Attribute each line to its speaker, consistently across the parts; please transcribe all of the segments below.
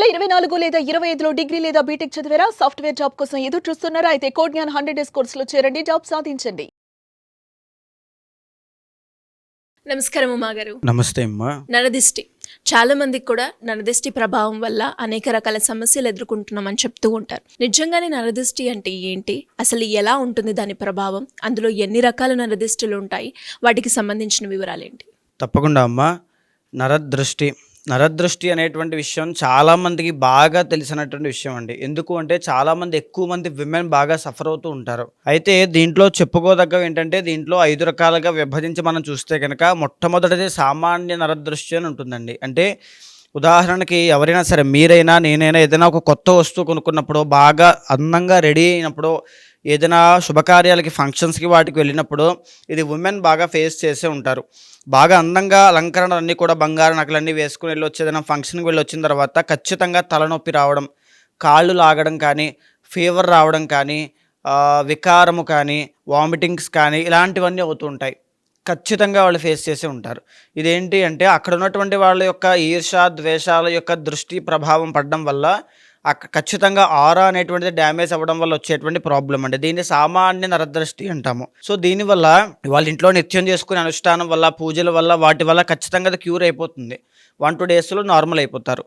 Speaker 1: 2024 లేదా 25లో డిగ్రీ లేదా బీటెక్ చదివారా? సాఫ్ట్‌వేర్ జాబ్ కోసం ఎదురు చూస్తున్నారా? అయితే కోడ్ జ్ఞాన్ 100 డేస్ కోర్సులో చేరండి. జాబ్ సాధించండి. నమస్కారం ఉమా గారు.
Speaker 2: నమస్తే అమ్మా.
Speaker 1: నరదిష్టి చాలా మందికి కూడా నరదిష్టి ప్రభావం వల్ల అనేక రకాల సమస్యలు ఎదుర్కొంటున్నామని చెప్తూ ఉంటారు. నిజంగానే నరదిష్టి అంటే ఏంటి? అసలు ఎలా ఉంటుంది దాని ప్రభావం? అందులో ఎన్ని రకాల నరదిష్టిలు ఉంటాయి? వాటికి సంబంధించిన వివరాలేంటి?
Speaker 2: తప్పకుండా అమ్మా. నరదృష్టి అనేటువంటి విషయం చాలామందికి బాగా తెలిసినటువంటి విషయం అండి. ఎందుకు అంటే చాలామంది ఎక్కువ మంది విమెన్ బాగా సఫర్ అవుతూ ఉంటారు. అయితే దీంట్లో చెప్పుకోదగ్గవి ఏంటంటే దీంట్లో 5 రకాలుగా విభజించి మనం చూస్తే కనుక మొట్టమొదటిది సామాన్య నరదృష్టి అని ఉంటుందండి. అంటే ఉదాహరణకి ఎవరైనా సరే మీరైనా నేనైనా ఏదైనా ఒక కొత్త వస్తువు కొనుక్కున్నప్పుడు బాగా అందంగా రెడీ అయినప్పుడు ఏదైనా శుభకార్యాలకి ఫంక్షన్స్కి వాటికి వెళ్ళినప్పుడు ఇది ఉమెన్ బాగా ఫేస్ చేసే ఉంటారు. బాగా అందంగా అలంకరణలు అన్నీ కూడా బంగారు నగలన్నీ వేసుకుని వెళ్ళొచ్చి ఏదైనా ఫంక్షన్కి వెళ్ళి వచ్చిన తర్వాత ఖచ్చితంగా తలనొప్పి రావడం, కాళ్ళు లాగడం కానీ, ఫీవర్ రావడం కానీ, వికారము కానీ, వామిటింగ్స్ కానీ ఇలాంటివన్నీ అవుతూ ఉంటాయి. ఖచ్చితంగా వాళ్ళు ఫేస్ చేసి ఉంటారు. ఇదేంటి అంటే అక్కడ ఉన్నటువంటి వాళ్ళ యొక్క ఈర్ష, ద్వేషాల యొక్క దృష్టి ప్రభావం పడడం వల్ల ఖచ్చితంగా ఆరా అనేటువంటిది డ్యామేజ్ అవ్వడం వల్ల వచ్చేటువంటి ప్రాబ్లం అండి. దీన్ని సామాన్య నరదృష్టి అంటాము. సో దీనివల్ల వాళ్ళ ఇంట్లో నిత్యం చేసుకునే అనుష్ఠానం వల్ల, పూజల వల్ల, వాటి వల్ల ఖచ్చితంగా అది క్యూర్ అయిపోతుంది. 1-2 డేస్లో నార్మల్ అయిపోతారు.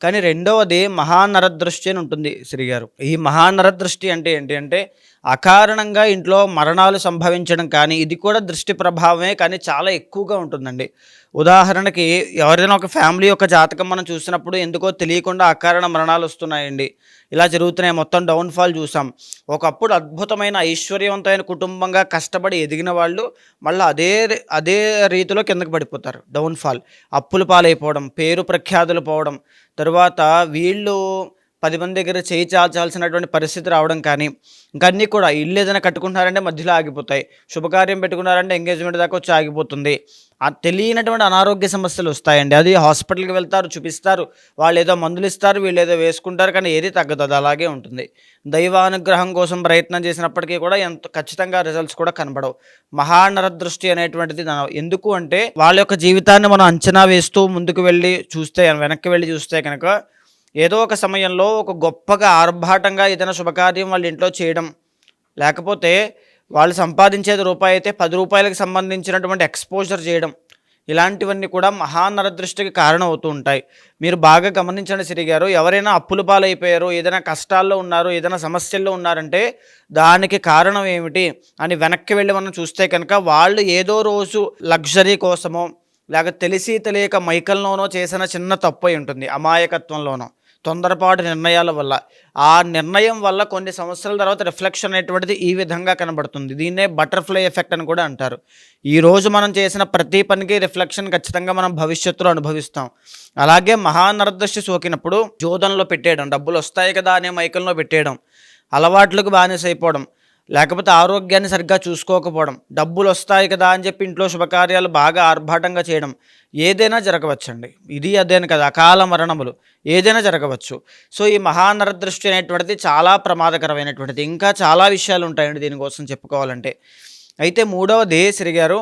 Speaker 2: కానీ రెండవది మహానరదృష్టి అని ఉంటుంది శ్రీగారు. ఈ మహానరదృష్టి అంటే ఏంటి అంటే అకారణంగా ఇంట్లో మరణాలు సంభవించడం కానీ, ఇది కూడా దృష్టి ప్రభావమే కానీ చాలా ఎక్కువగా ఉంటుందండి. ఉదాహరణకి ఎవరైనా ఒక ఫ్యామిలీ యొక్క జాతకం మనం చూసినప్పుడు ఎందుకో తెలియకుండా అకారణ మరణాలు వస్తున్నాయండి. ఇలా జరుగుతున్నాయి. మొత్తం డౌన్ఫాల్ చూసాం. ఒకప్పుడు అద్భుతమైన ఐశ్వర్యవంతమైన కుటుంబంగా కష్టపడి ఎదిగిన వాళ్ళు మళ్ళీ అదే రీతిలో కిందకి పడిపోతారు. డౌన్ఫాల్, అప్పుల పాలైపోవడం, పేరు ప్రఖ్యాతులు పోవడం, తరువాత వీళ్ళు 10 మంది దగ్గర చేయి చాల్చాల్సినటువంటి పరిస్థితి రావడం కానీ, ఇంకా అన్నీ కూడా ఇల్లు ఏదైనా కట్టుకుంటున్నారంటే మధ్యలో ఆగిపోతాయి. శుభకార్యం పెట్టుకున్నారంటే ఎంగేజ్మెంట్ దాకా వచ్చి ఆగిపోతుంది. తెలియనటువంటి అనారోగ్య సమస్యలు వస్తాయండి. అది హాస్పిటల్కి వెళ్తారు, చూపిస్తారు, వాళ్ళు ఏదో మందులు ఇస్తారు, వీళ్ళు ఏదో వేసుకుంటారు, కానీ ఏది తగ్గదు, అది అలాగే ఉంటుంది. దైవానుగ్రహం కోసం ప్రయత్నం చేసినప్పటికీ కూడా ఖచ్చితంగా రిజల్ట్స్ కూడా కనబడవు. మహానరదృష్టి అనేటువంటిది ఎందుకు అంటే వాళ్ళ యొక్క జీవితాన్ని మనం అంచనా వేస్తూ ముందుకు వెళ్ళి చూస్తే, వెనక్కి వెళ్ళి చూస్తే కనుక ఏదో ఒక సమయంలో ఒక గొప్పగా ఆర్భాటంగా ఏదైనా శుభకార్యం వాళ్ళ ఇంట్లో చేయడం, లేకపోతే వాళ్ళు సంపాదించేది రూపాయి అయితే 10 రూపాయలకు సంబంధించినటువంటి ఎక్స్పోజర్ చేయడం, ఇలాంటివన్నీ కూడా మహానరదృష్టికి కారణం అవుతూ ఉంటాయి. మీరు బాగా గమనించండి శ్రీ గారు, ఎవరైనా అప్పుల పాలైపోయారు, ఏదైనా కష్టాల్లో ఉన్నారు, ఏదైనా సమస్యల్లో ఉన్నారంటే దానికి కారణం ఏమిటి అని వెనక్కి వెళ్ళి మనం చూస్తే కనుక వాళ్ళు ఏదో రోజు లగ్జరీ కోసమో లేక తెలిసి తెలియక మైకల్లోనో చేసిన చిన్న తప్పు అయి ఉంటుంది, అమాయకత్వంలోనో, తొందరపాటు నిర్ణయాల వల్ల. ఆ నిర్ణయం వల్ల కొన్ని సంవత్సరాల తర్వాత రిఫ్లెక్షన్ అనేటువంటిది ఈ విధంగా కనబడుతుంది. దీన్నే బటర్ఫ్లై ఎఫెక్ట్ అని కూడా అంటారు. ఈరోజు మనం చేసిన ప్రతి పనికి రిఫ్లెక్షన్ ఖచ్చితంగా మనం భవిష్యత్తులో అనుభవిస్తాం. అలాగే మహానరదృష్టి సోకినప్పుడు జోదంలో పెట్టేయడం, డబ్బులు వస్తాయి కదా అనే మైకల్లో పెట్టేయడం, అలవాట్లకు బానిస అయిపోవడం, లేకపోతే ఆరోగ్యాన్ని సరిగ్గా చూసుకోకపోవడం, డబ్బులు వస్తాయి కదా అని చెప్పి ఇంట్లో శుభకార్యాలు బాగా ఆర్భాటంగా చేయడం, ఏదైనా జరగవచ్చండి. ఇది అదేని కదా, అకాల మరణములు ఏదైనా జరగవచ్చు. సో ఈ మహానరదృష్టి అనేటువంటిది చాలా ప్రమాదకరమైనటువంటిది. ఇంకా చాలా విషయాలు ఉంటాయండి దీనికోసం చెప్పుకోవాలంటే. అయితే మూడవది శ్రీగారు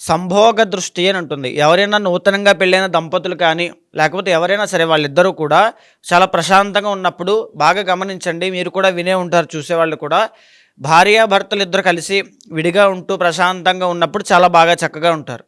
Speaker 2: సంభోగ దృష్టి అని ఉంటుంది. ఎవరైనా నూతనంగా పెళ్ళైన దంపతులు కానీ, లేకపోతే ఎవరైనా సరే వాళ్ళిద్దరూ కూడా చాలా ప్రశాంతంగా ఉన్నప్పుడు బాగా గమనించండి, మీరు కూడా వినే ఉంటారు, చూసేవాళ్ళు కూడా, భార్యాభర్తలు ఇద్దరు కలిసి విడిగా ఉంటూ ప్రశాంతంగా ఉన్నప్పుడు చాలా బాగా చక్కగా ఉంటారు.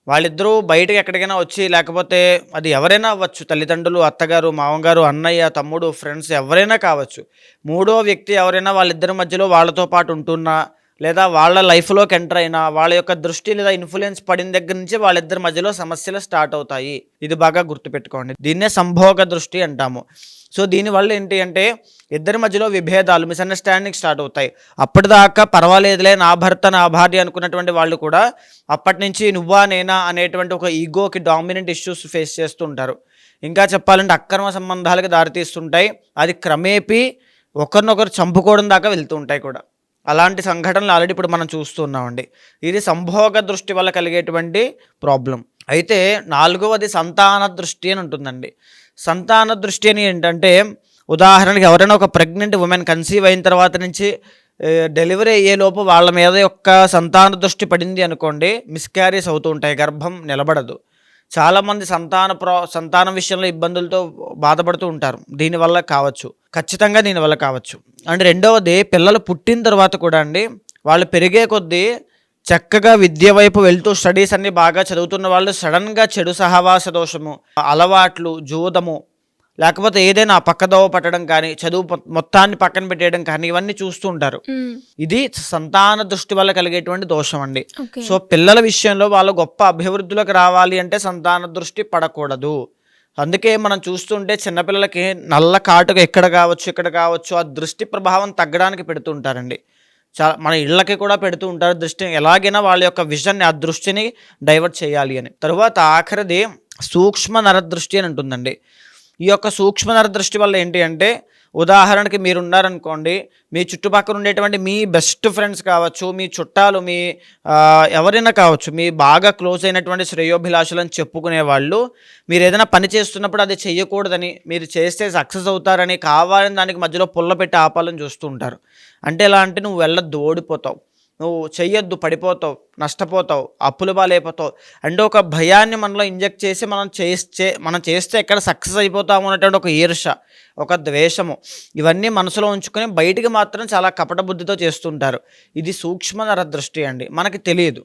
Speaker 2: వాళ్ళిద్దరూ బయటకు ఎక్కడికైనా వచ్చి, లేకపోతే అది ఎవరైనా అవ్వచ్చు, తల్లిదండ్రులు, అత్తగారు, మామగారు, అన్నయ్య, తమ్ముడు, ఫ్రెండ్స్ ఎవరైనా కావచ్చు, మూడో వ్యక్తి ఎవరైనా వాళ్ళిద్దరి మధ్యలో వాళ్ళతో పాటు ఉంటున్నా, లేదా వాళ్ళ లైఫ్లోకి ఎంటర్ అయినా వాళ్ళ యొక్క దృష్టి లేదా ఇన్ఫ్లుయెన్స్ పడిన దగ్గర నుంచి వాళ్ళిద్దరి మధ్యలో సమస్యలు స్టార్ట్ అవుతాయి. ఇది బాగా గుర్తుపెట్టుకోండి. దీన్నే సంభోగ దృష్టి అంటాము. సో దీనివల్ల ఏంటి అంటే ఇద్దరి మధ్యలో విభేదాలు, మిస్అండర్స్టాండింగ్ స్టార్ట్ అవుతాయి. అప్పటిదాకా పర్వాలేదులే, నా భర్త నా భార్య అనుకున్నటువంటి వాళ్ళు కూడా అప్పటి నుంచి నువ్వా నేనా అనేటువంటి ఒక ఈగోకి డామినెంట్ ఇష్యూస్ ఫేస్ చేస్తూ ఉంటారు. ఇంకా చెప్పాలంటే అక్రమ సంబంధాలకు దారితీస్తుంటాయి. అది క్రమేపీ ఒకరినొకరు చంపుకోవడం దాకా వెళ్తూ ఉంటాయి కూడా. అలాంటి సంఘటనలు ఆల్రెడీ ఇప్పుడు మనం చూస్తున్నామండి. ఇది సంభోగ దృష్టి వల్ల కలిగేటువంటి ప్రాబ్లం. అయితే నాలుగవది సంతాన దృష్టి అని ఉంటుందండి. సంతాన దృష్టి అని ఏంటంటే ఉదాహరణకి ఎవరైనా ఒక ప్రెగ్నెంట్ ఉమెన్ కన్సీవ్ అయిన తర్వాత నుంచి డెలివరీ అయ్యేలోపు వాళ్ళ మీద యొక్క సంతాన దృష్టి పడింది అనుకోండి, మిస్క్యారీస్ అవుతూ ఉంటాయి, గర్భం నిలబడదు. చాలామంది సంతానం విషయంలో ఇబ్బందులతో బాధపడుతూ ఉంటారు. దీనివల్ల కావచ్చు, ఖచ్చితంగా దీనివల్ల కావచ్చు. అండ్ రెండవది, పిల్లలు పుట్టిన తర్వాత కూడా అండి, వాళ్ళు పెరిగే కొద్దీ చక్కగా విద్య వైపు వెళ్తూ స్టడీస్ అన్ని బాగా చదువుతున్న వాళ్ళు సడన్గా చెడు సహవాస దోషము, అలవాట్లు, జూదము, లేకపోతే ఏదైనా పక్కదోవ పట్టడం కానీ, చదువు మొత్తాన్ని పక్కన పెట్టేయడం కానీ, ఇవన్నీ చూస్తూ ఉంటారు. ఇది సంతాన దృష్టి వల్ల కలిగేటువంటి దోషం అండి.
Speaker 1: ఓకే.
Speaker 2: సో పిల్లల విషయంలో వాళ్ళు గొప్ప అభివృద్ధిలోకి రావాలి అంటే సంతాన దృష్టి పడకూడదు. అందుకే మనం చూస్తుంటే చిన్నపిల్లలకి నల్ల కాటుక ఇక్కడ కావచ్చు, ఇక్కడ కావచ్చు, ఆ దృష్టి ప్రభావం తగ్గడానికి పెడుతూ ఉంటారండి. చాలా మన ఇళ్ళకి కూడా పెడుతూ ఉంటారు దృష్టిని. ఎలాగైనా వాళ్ళ యొక్క విజన్ని, ఆ దృష్టిని డైవర్ట్ చేయాలి అని. తరువాత ఆఖరిది సూక్ష్మ నరదృష్టి అని ఉంటుందండి. ఈ యొక్క సూక్ష్మ నరదృష్టి వల్ల ఏంటి అంటే, ఉదాహరణకి మీరు ఉన్నారనుకోండి, మీ చుట్టుపక్కల ఉండేటువంటి మీ బెస్ట్ ఫ్రెండ్స్ కావచ్చు, మీ చుట్టాలు, మీ ఎవరైనా కావచ్చు, మీ బాగా క్లోజ్ అయినటువంటి శ్రేయోభిలాషులని చెప్పుకునే వాళ్ళు, మీరు ఏదైనా పని చేస్తున్నప్పుడు అది చెయ్యకూడదని, మీరు చేస్తే సక్సెస్ అవుతారని కావాలని దానికి మధ్యలో పుల్ల పెట్టి ఆపాలని చూస్తూ ఉంటారు. అంటే ఎలా అంటే, నువ్వు వెళ్ళొద్దు, ఓడిపోతావు, నువ్వు చెయ్యొద్దు, పడిపోతావు, నష్టపోతావు, అప్పులు బాలైపోతావు అంటే ఒక భయాన్ని మనలో ఇంజెక్ట్ చేసి మనం చేస్తే ఎక్కడ సక్సెస్ అయిపోతాము అనేటువంటి ఒక ఈర్ష, ఒక ద్వేషము, ఇవన్నీ మనసులో ఉంచుకొని బయటికి మాత్రం చాలా కపట బుద్ధితో చేస్తుంటారు. ఇది సూక్ష్మ నరదృష్టి అండి. మనకి తెలియదు.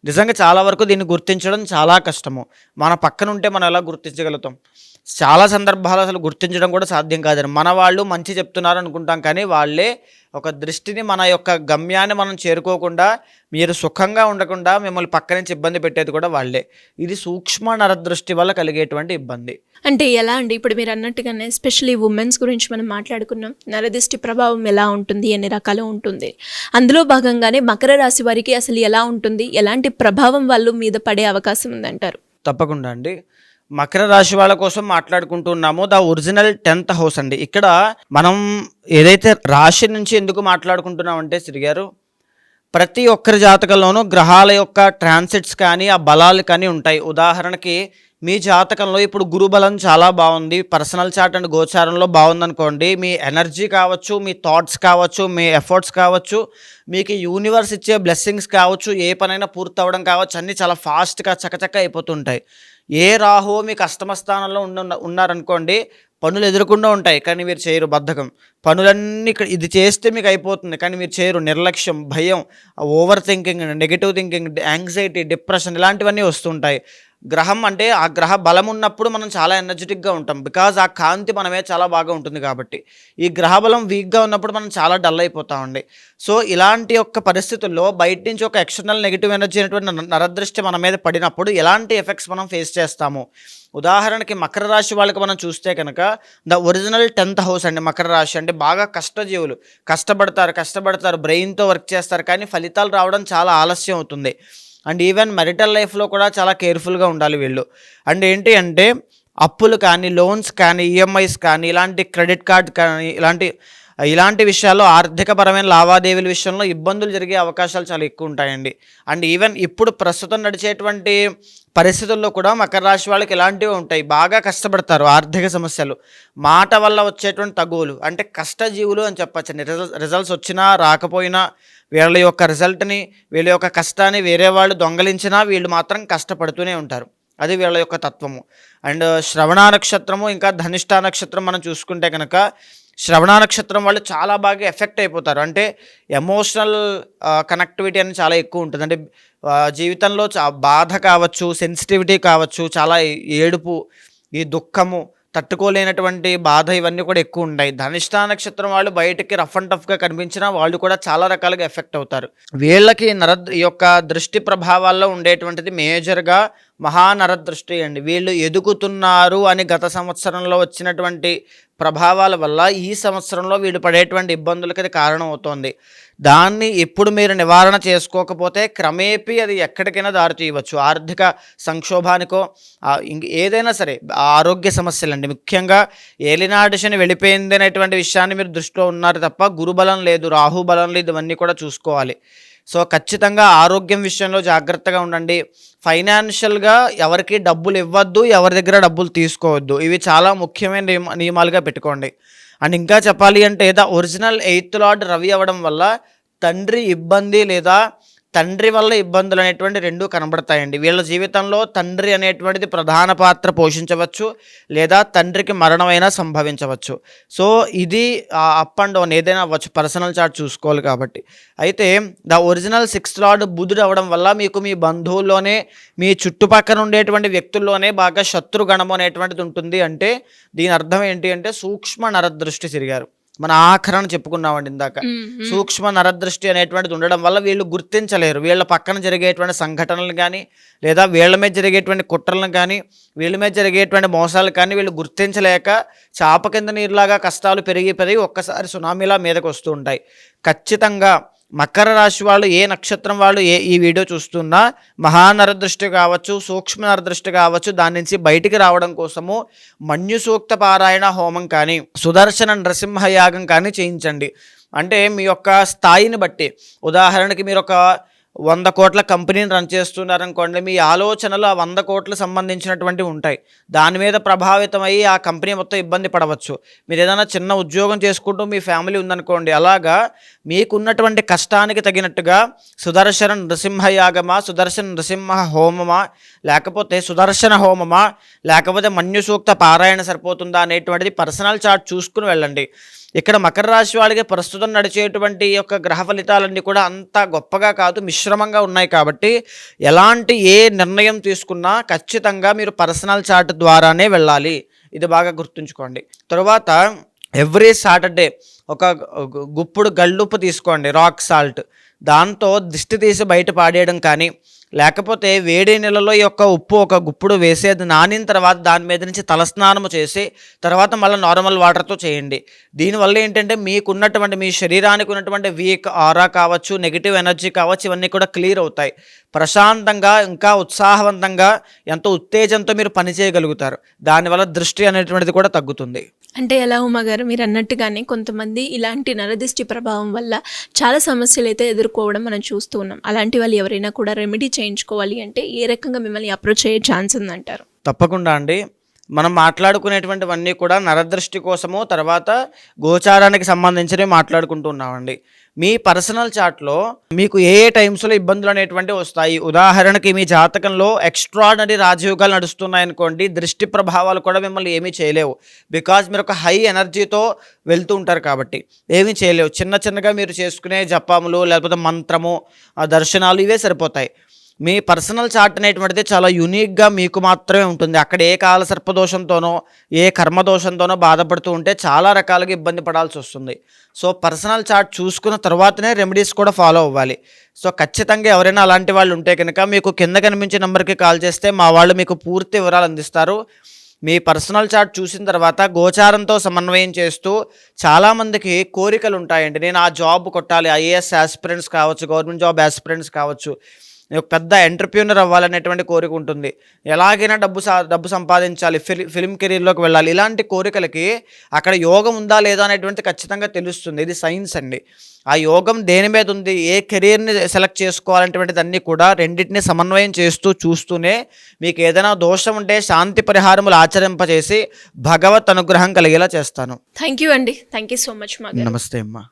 Speaker 2: నిజంగా చాలా వరకు దీన్ని గుర్తించడం చాలా కష్టము. మన పక్కన ఉంటే మనం ఎలా గుర్తించగలుగుతాం? చాలా సందర్భాలు అసలు గుర్తించడం కూడా సాధ్యం కాదండి. మన వాళ్ళు మంచి చెప్తున్నారు అనుకుంటాం, కానీ వాళ్ళే ఒక దృష్టిని, మన యొక్క గమ్యాన్ని మనం చేరుకోకుండా, మీరు సుఖంగా ఉండకుండా మిమ్మల్ని పక్క నుంచి ఇబ్బంది పెట్టేది కూడా వాళ్ళే. ఇది సూక్ష్మ నరదృష్టి వల్ల కలిగేటువంటి ఇబ్బంది.
Speaker 1: అంటే ఎలా అండి? ఇప్పుడు మీరు అన్నట్టుగానే ఎస్పెషల్లీ ఉమెన్స్ గురించి మనం మాట్లాడుకున్నాం. నరదిష్టి ప్రభావం ఎలా ఉంటుంది, ఎన్ని రకాలు ఉంటుంది, అందులో భాగంగానే మకర రాశి వారికి అసలు ఎలా ఉంటుంది, ఎలాంటి ప్రభావం వాళ్ళ మీద పడే అవకాశం ఉందంటారు?
Speaker 2: తప్పకుండా అండి. మకర రాశి వాళ్ళ కోసం మాట్లాడుకుంటున్నామో ద ఒరిజినల్ 10th హౌస్ అండి. ఇక్కడ మనం ఏదైతే రాశి నుంచి ఎందుకు మాట్లాడుకుంటున్నామంటే సిరిగారు, ప్రతి ఒక్కరి జాతకంలోనూ గ్రహాల యొక్క ట్రాన్సిట్స్ కానీ, ఆ బలాలు కానీ ఉంటాయి. ఉదాహరణకి మీ జాతకంలో ఇప్పుడు గురుబలం చాలా బాగుంది, పర్సనల్ చార్ట్ అండ్ గోచారంలో బాగుందనుకోండి, మీ ఎనర్జీ కావచ్చు, మీ థాట్స్ కావచ్చు, మీ ఎఫర్ట్స్ కావచ్చు, మీకు యూనివర్స్ ఇచ్చే బ్లెస్సింగ్స్ కావచ్చు, ఏ పనైనా పూర్తి అవ్వడం కావచ్చు, అన్నీ చాలా ఫాస్ట్గా చకచక అయిపోతుంటాయి. ఏ రాహు మీకు అష్టమ స్థానంలో ఉన్నారనుకోండి, పనులు ఎదురకుండా ఉంటాయి కానీ మీరు చేయరు, బద్ధకం, పనులన్నీ ఇక్కడ ఇది చేస్తే మీకు అయిపోతుంది కానీ మీరు చేయరు, నిర్లక్ష్యం, భయం, over thinking, negative thinking, anxiety, depression, ఇలాంటివన్నీ వస్తుంటాయి. గ్రహం అంటే ఆ గ్రహ బలం ఉన్నప్పుడు మనం చాలా ఎనర్జెటిక్గా ఉంటాం, బికాజ్ ఆ కాంతి మనమే చాలా బాగా ఉంటుంది కాబట్టి. ఈ గ్రహ బలం వీక్గా ఉన్నప్పుడు మనం చాలా డల్ అయిపోతామండి. సో ఇలాంటి యొక్క పరిస్థితుల్లో బయట నుంచి ఒక ఎక్స్టర్నల్ నెగిటివ్ ఎనర్జీ అనేటువంటి నరదృష్టి మన మీద పడినప్పుడు ఎలాంటి ఎఫెక్ట్స్ మనం ఫేస్ చేస్తాము. ఉదాహరణకి మకర రాశి వాళ్ళకి మనం చూస్తే కనుక ద ఒరిజినల్ 10th హౌస్ అండి. మకర రాశి అంటే బాగా కష్టజీవులు, కష్టపడతారు, బ్రెయిన్తో వర్క్ చేస్తారు, కానీ ఫలితాలు రావడం చాలా ఆలస్యం అవుతుంది. అండ్ ఈవెన్ మెరిటల్ లైఫ్లో కూడా చాలా కేర్ఫుల్గా ఉండాలి వీళ్ళు. అండ్ ఏంటి అంటే అప్పులు కానీ, లోన్స్ కానీ, ఈఎంఐస్ కానీ, ఇలాంటి క్రెడిట్ కార్డ్ కానీ, ఇలాంటి విషయాల్లో ఆర్థికపరమైన లావాదేవీల విషయంలో ఇబ్బందులు జరిగే అవకాశాలు చాలా ఎక్కువ ఉంటాయండి. అండ్ ఈవెన్ ఇప్పుడు ప్రస్తుతం నడిచేటువంటి పరిస్థితుల్లో కూడా మకర రాశి వాళ్ళకి ఇలాంటివి ఉంటాయి. బాగా కష్టపడతారు, ఆర్థిక సమస్యలు, మాట వల్ల వచ్చేటువంటి తగువులు, అంటే కష్టజీవులు అని చెప్పచ్చండి. రిజల్ట్స్ వచ్చినా రాకపోయినా వీళ్ళ యొక్క రిజల్ట్ని, వీళ్ళ యొక్క కష్టాన్ని వేరే వాళ్ళు దొంగలించినా వీళ్ళు మాత్రం కష్టపడుతూనే ఉంటారు. అది వీళ్ళ యొక్క తత్వము. అండ్ శ్రవణ నక్షత్రము ఇంకా ధనిష్ట నక్షత్రం మనం చూసుకుంటే కనుక, శ్రవణ నక్షత్రం వాళ్ళు చాలా బాగా ఎఫెక్ట్ అయిపోతారు. అంటే ఎమోషనల్ కనెక్టివిటీ అనేది చాలా ఎక్కువ ఉంటుంది. అంటే జీవితంలో బాధ కావచ్చు, సెన్సిటివిటీ కావచ్చు, చాలా ఏడుపు, ఈ దుఃఖము, తట్టుకోలేనటువంటి బాధ, ఇవన్నీ కూడా ఎక్కువ ఉంటాయి. ధనిష్ట నక్షత్రం వాళ్ళు బయటికి రఫ్ అండ్ టఫ్గా కనిపించినా వాళ్ళు కూడా చాలా రకాలుగా ఎఫెక్ట్ అవుతారు. వీళ్ళకి ఈ యొక్క దృష్టి ప్రభావాల్లో ఉండేటువంటిది మేజర్గా మహానరదృష్టి అండి. వీళ్ళు ఎదుగుతున్నారు అని గత సంవత్సరంలో వచ్చినటువంటి ప్రభావాల వల్ల ఈ సంవత్సరంలో వీళ్ళు పడేటువంటి ఇబ్బందులకి అది కారణం అవుతోంది. దాన్ని ఎప్పుడు మీరు నివారణ చేసుకోకపోతే క్రమేపీ అది ఎక్కడికైనా దారి తీయవచ్చు. ఆర్థిక సంక్షోభానికో ఏదైనా సరే, ఆరోగ్య సమస్యలండి, ముఖ్యంగా ఏలినాటి శని వెళ్ళిపోయింది అనేటువంటి విషయాన్ని మీరు దృష్టిలో ఉన్నారు తప్ప గురుబలం లేదు, రాహుబలం లేదు, ఇవన్నీ కూడా చూసుకోవాలి. సో ఖచ్చితంగా ఆరోగ్యం విషయంలో జాగ్రత్తగా ఉండండి. ఫైనాన్షియల్గా ఎవరికి డబ్బులు ఇవ్వద్దు, ఎవరి దగ్గర డబ్బులు తీసుకోవద్దు, ఇవి చాలా ముఖ్యమైన నియమాలుగా పెట్టుకోండి. అండ్ ఇంకా చెప్పాలి అంటే the original 8th lord Ravi అవ్వడం వల్ల తండ్రి ఇబ్బంది లేదా తండ్రి వల్ల ఇబ్బందులు అనేటువంటి రెండూ కనబడతాయండి. వీళ్ళ జీవితంలో తండ్రి అనేటువంటిది ప్రధాన పాత్ర పోషించవచ్చు, లేదా తండ్రికి మరణమైనా సంభవించవచ్చు. సో ఇది అప్ అండ్ డౌన్ ఏదైనా అవ్వచ్చు, పర్సనల్ చార్ట్ చూసుకోవాలి కాబట్టి. అయితే ద ఒరిజినల్ 6th లార్డ్ బుధుడు అవ్వడం వల్ల మీకు మీ బంధువుల్లోనే, మీ చుట్టుపక్కల ఉండేటువంటి వ్యక్తుల్లోనే బాగా శత్రుగణము అనేటువంటిది ఉంటుంది. అంటే దీని అర్థం ఏంటి అంటే సూక్ష్మ నరదృష్టి తిరిగారు. మన ఆఖరణ చెప్పుకున్నామండి ఇందాక. సూక్ష్మ నరదృష్టి అనేటువంటిది ఉండడం వల్ల వీళ్ళు గుర్తించలేరు వీళ్ళ పక్కన జరిగేటువంటి సంఘటనలు కానీ, లేదా వీళ్ళ మీద జరిగేటువంటి కుట్రలను కానీ, వీళ్ళ మీద జరిగేటువంటి మోసాలు కానీ వీళ్ళు గుర్తించలేక చాప కింద నీరులాగా కష్టాలు పెరిగి ఒక్కసారి సునామీలా మీదకి వస్తూ ఉంటాయి. ఖచ్చితంగా మకర రాశి వాళ్ళు, ఏ నక్షత్రం వాళ్ళు ఈ వీడియో చూస్తున్నా మహానరదృష్టి కావచ్చు, సూక్ష్మ నరదృష్టి కావచ్చు, దాని నుంచి బయటికి రావడం కోసము మన్యు సూక్త పారాయణ హోమం కానీ, సుదర్శన నరసింహ యాగం కానీ చేయించండి. అంటే మీ యొక్క స్థాయిని బట్టి, ఉదాహరణకి మీరు ఒక 100 కోట్ల కంపెనీని రన్ చేస్తున్నారనుకోండి, మీ ఆలోచనలు ఆ 100 కోట్లకు సంబంధించినటువంటివి ఉంటాయి. దాని మీద ప్రభావితం అయ్యి ఆ కంపెనీ మొత్తం ఇబ్బంది పడవచ్చు. మీరు ఏదైనా చిన్న ఉద్యోగం చేసుకుంటూ మీ ఫ్యామిలీ ఉందనుకోండి, అలాగా మీకున్నటువంటి కష్టానికి తగినట్టుగా సుదర్శన నృసింహ యాగమా, సుదర్శన నృసింహ హోమమా, లేకపోతే సుదర్శన హోమమా, లేకపోతే మన్యు సూక్త పారాయణ సరిపోతుందా అనేటువంటిది పర్సనల్ చార్ట్ చూసుకుని వెళ్ళండి. ఇక్కడ మకర రాశి వాళ్ళకి ప్రస్తుతం నడిచేటువంటి యొక్క గ్రహ ఫలితాలన్నీ కూడా అంత గొప్పగా కాదు, మిశ్రమంగా ఉన్నాయి. కాబట్టి ఎలాంటి ఏ నిర్ణయం తీసుకున్నా ఖచ్చితంగా మీరు పర్సనల్ చార్ట్ ద్వారానే వెళ్ళాలి. ఇది బాగా గుర్తుంచుకోండి. తరువాత ఎవ్రీ సాటర్డే ఒక గుప్పుడు గల్లుప్పు తీసుకోండి, రాక్ సాల్ట్. దాంతో దిష్టి తీసి బయట పాడేయడం కానీ, లేకపోతే వేడి నీళ్ళలో ఈ యొక్క ఉప్పు ఒక గుప్పుడు వేసేది నానిన తర్వాత దాని మీద నుంచి తలస్నానము చేసి తర్వాత మళ్ళీ నార్మల్ వాటర్తో చేయండి. దీనివల్ల ఏంటంటే మీకున్నటువంటి, మీ శరీరానికి ఉన్నటువంటి వీక్ ఆరా కావచ్చు, నెగిటివ్ ఎనర్జీ కావచ్చు, ఇవన్నీ కూడా క్లియర్ అవుతాయి. ప్రశాంతంగా, ఇంకా ఉత్సాహవంతంగా, ఎంతో ఉత్తేజంతో మీరు పని చేయగలుగుతారు. దానివల్ల దృష్టి అనేటువంటిది కూడా తగ్గుతుంది.
Speaker 1: అంటే ఎలా ఉమాగారు, మీరు అన్నట్టుగానే కొంతమంది ఇలాంటి నరదిష్టి ప్రభావం వల్ల చాలా సమస్యలు అయితే ఎదుర్కోవడం మనం చూస్తూ ఉన్నాం. అలాంటి వాళ్ళు ఎవరైనా కూడా రెమెడీ చేయించుకోవాలి అంటే ఏ రకంగా మిమ్మల్ని అప్రోచ్ అయ్యే ఛాన్స్ ఉందంటారు?
Speaker 2: తప్పకుండా అండి. మనం మాట్లాడుకునేటువంటివన్నీ కూడా నరదృష్టి కోసము, తర్వాత గోచారానికి సంబంధించినవి మాట్లాడుకుంటూ ఉన్నామండి. మీ పర్సనల్ చార్ట్లో మీకు ఏ టైమ్స్లో ఇబ్బందులు అనేటువంటివి వస్తాయి. ఉదాహరణకి మీ జాతకంలో ఎక్స్ట్రాడనరీ రాజయోగాలు నడుస్తున్నాయనుకోండి, దృష్టి ప్రభావాలు కూడా మిమ్మల్ని ఏమీ చేయలేవు. బికాజ్ మీరు ఒక హై ఎనర్జీతో వెళ్తూ ఉంటారు కాబట్టి ఏమీ చేయలేవు. చిన్నగా మీరు చేసుకునే జపములు, లేకపోతే మంత్రము, దర్శనాలు, ఇవే సరిపోతాయి. మీ పర్సనల్ చార్ట్ అనేటువంటిది చాలా యూనిక్గా మీకు మాత్రమే ఉంటుంది. అక్కడ ఏ కాల సర్పదోషంతోనో, ఏ కర్మదోషంతోనో బాధపడుతూ ఉంటే చాలా రకాలుగా ఇబ్బంది పడాల్సి వస్తుంది. సో పర్సనల్ చార్ట్ చూసుకున్న తర్వాతనే రెమెడీస్ కూడా ఫాలో అవ్వాలి. సో ఖచ్చితంగా ఎవరైనా అలాంటి వాళ్ళు ఉంటే కనుక మీకు కింద కనిపించే నెంబర్కి కాల్ చేస్తే మా వాళ్ళు మీకు పూర్తి వివరాలు అందిస్తారు. మీ పర్సనల్ చార్ట్ చూసిన తర్వాత గోచారంతో సమన్వయం చేస్తూ, చాలామందికి కోరికలు ఉంటాయండి. నేను ఆ జాబ్ కొట్టాలి, ఐఏఎస్ ఆస్పిరెంట్స్ కావచ్చు, గవర్నమెంట్ జాబ్ ఆస్పిరెంట్స్ కావచ్చు, ఒక పెద్ద ఎంటర్ప్రీనర్ అవ్వాలనేటువంటి కోరిక ఉంటుంది. ఎలాగైనా డబ్బు సంపాదించాలి, ఫిల్మ్ కెరీర్లోకి వెళ్ళాలి. ఇలాంటి కోరికలకి అక్కడ యోగం ఉందా లేదా అనేటువంటి ఖచ్చితంగా తెలుస్తుంది. ఇది సైన్స్ అండి. ఆ యోగం దేని మీద ఉంది, ఏ కెరీర్ని సెలెక్ట్ చేసుకోవాలనేటువంటిది అన్నీ కూడా రెండింటిని సమన్వయం చేస్తూ చూస్తూనే మీకు ఏదైనా దోషం ఉంటే శాంతి పరిహారములు ఆచరింపజేసి భగవత్ అనుగ్రహం కలిగేలా చేస్తాను.
Speaker 1: థ్యాంక్ యూ అండి. Thank you so much.
Speaker 2: నమస్తే అమ్మా.